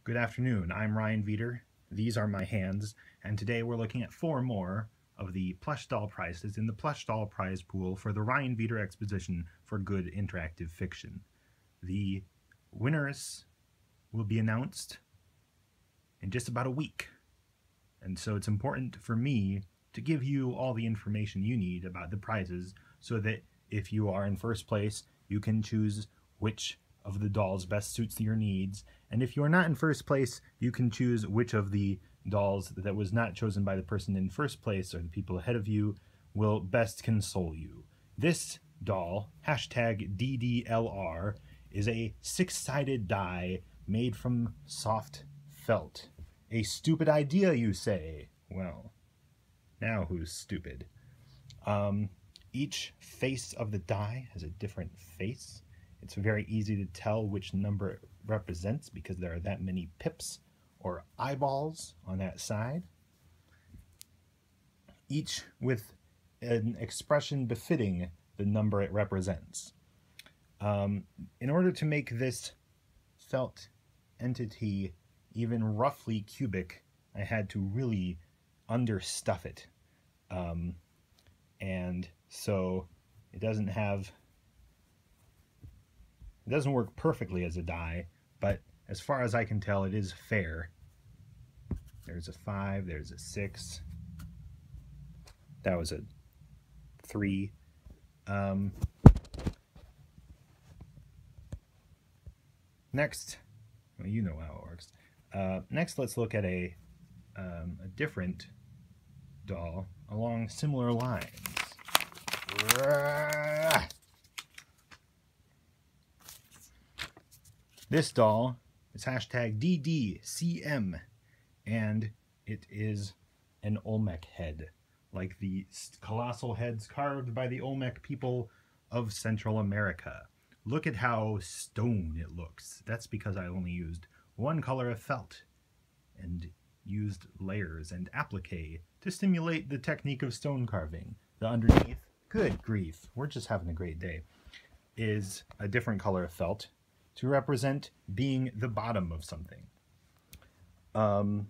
Good afternoon, I'm Ryan Veeder. These are my hands, and today we're looking at 4 more of the Plush Doll prizes in the Plush Doll Prize Pool for the Ryan Veeder Exposition for Good Interactive Fiction. The winners will be announced in just about a week, and so it's important for me to give you all the information you need about the prizes so that if you are in first place, you can choose which of the dolls best suits your needs, and if you are not in first place, you can choose which of the dolls that was not chosen by the person in first place or the people ahead of you will best console you. This doll, #DDLR, is a 6-sided die made from soft felt. A stupid idea, you say? Well, now who's stupid? Each face of the die has a different face. It's very easy to tell which number it represents because there are that many pips or eyeballs on that side, each with an expression befitting the number it represents. In order to make this felt entity even roughly cubic, I had to really understuff it. And so it doesn't work perfectly as a die, but as far as I can tell, it is fair. There's a 5, there's a 6. That was a 3. Next, well, you know how it works. Next, let's look at a different doll along similar lines. This doll is #DDCM, and it is an Olmec head, like the colossal heads carved by the Olmec people of Central America. Look at how stone it looks. That's because I only used one color of felt and used layers and applique to simulate the technique of stone carving. The underneath, good grief, we're just having a great day, is a different color of felt to represent being the bottom of something. What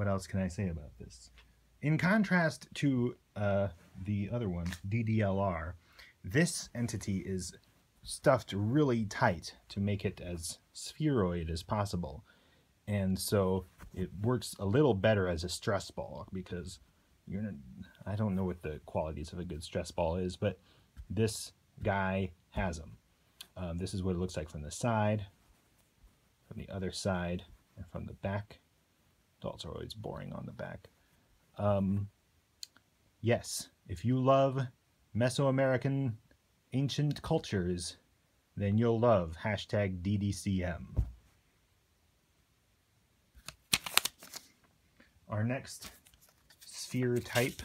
else can I say about this? In contrast to the other one, DDLR, this entity is stuffed really tight to make it as spheroid as possible. And so it works a little better as a stress ball because I don't know what the qualities of a good stress ball is, but this guy has them. This is what it looks like from the side, from the other side, and from the back. Dolls are always boring on the back. Yes, if you love Mesoamerican ancient cultures, then you'll love #DDCM. Our next sphere type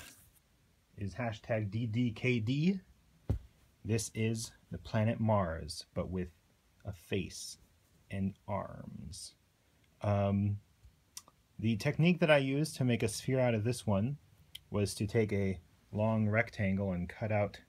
is #DDKD. This is the planet Mars, but with a face and arms. The technique that I used to make a sphere out of this one was to take a long rectangle and cut out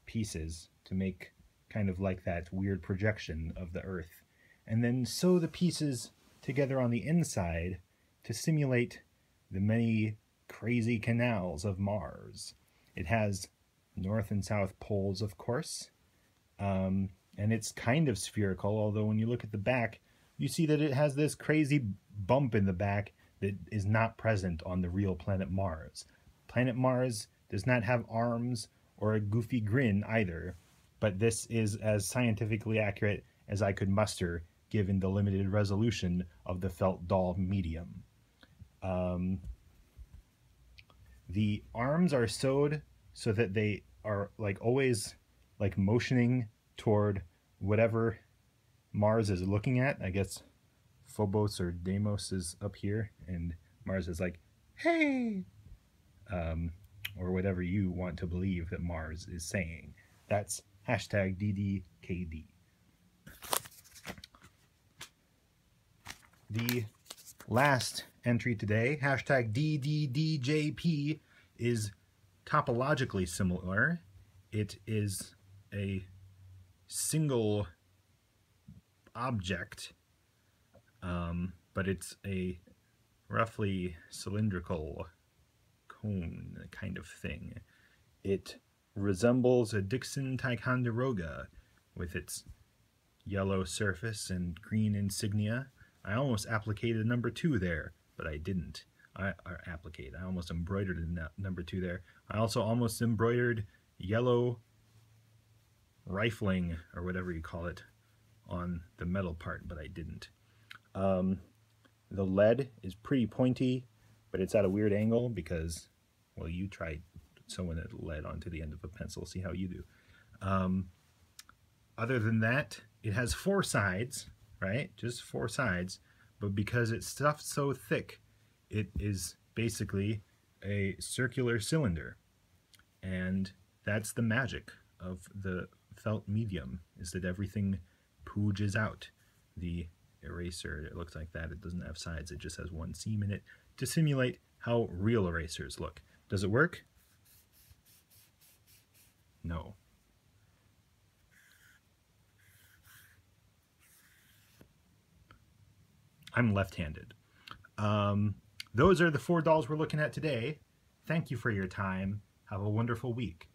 pieces to make kind of like that weird projection of the Earth, and then sew the pieces together on the inside to simulate the many crazy canals of Mars. It has north and south poles, of course, and it's kind of spherical, although when you look at the back, you see that it has this crazy bump in the back that is not present on the real planet Mars. Planet Mars does not have arms or a goofy grin either, but this is as scientifically accurate as I could muster given the limited resolution of the felt doll medium. The arms are sewed so that they are always motioning toward whatever Mars is looking at. I guess Phobos or Deimos is up here, and Mars is like, hey! Or whatever you want to believe that Mars is saying. That's #DDKD. The last entry today, #DDDJP, is topologically similar. It is a single object but it's a roughly cylindrical cone kind of thing. It resembles a Dixon Ticonderoga with its yellow surface and green insignia. I almost applicated number 2 there, but I didn't. I almost embroidered number 2 there. I also almost embroidered yellow rifling, or whatever you call it, on the metal part, but I didn't. The lead is pretty pointy, but it's at a weird angle because, well, you try sewing a lead onto the end of a pencil, see how you do. Other than that, it has 4 sides, right? Just 4 sides, but because it's stuffed so thick, it is basically a circular cylinder. And that's the magic of the felt medium, is that everything pooges out. The eraser, it looks like that. It doesn't have sides, it just has one seam in it to simulate how real erasers look. Does it work? No. I'm left-handed. Those are the 4 dolls we're looking at today. Thank you for your time. Have a wonderful week.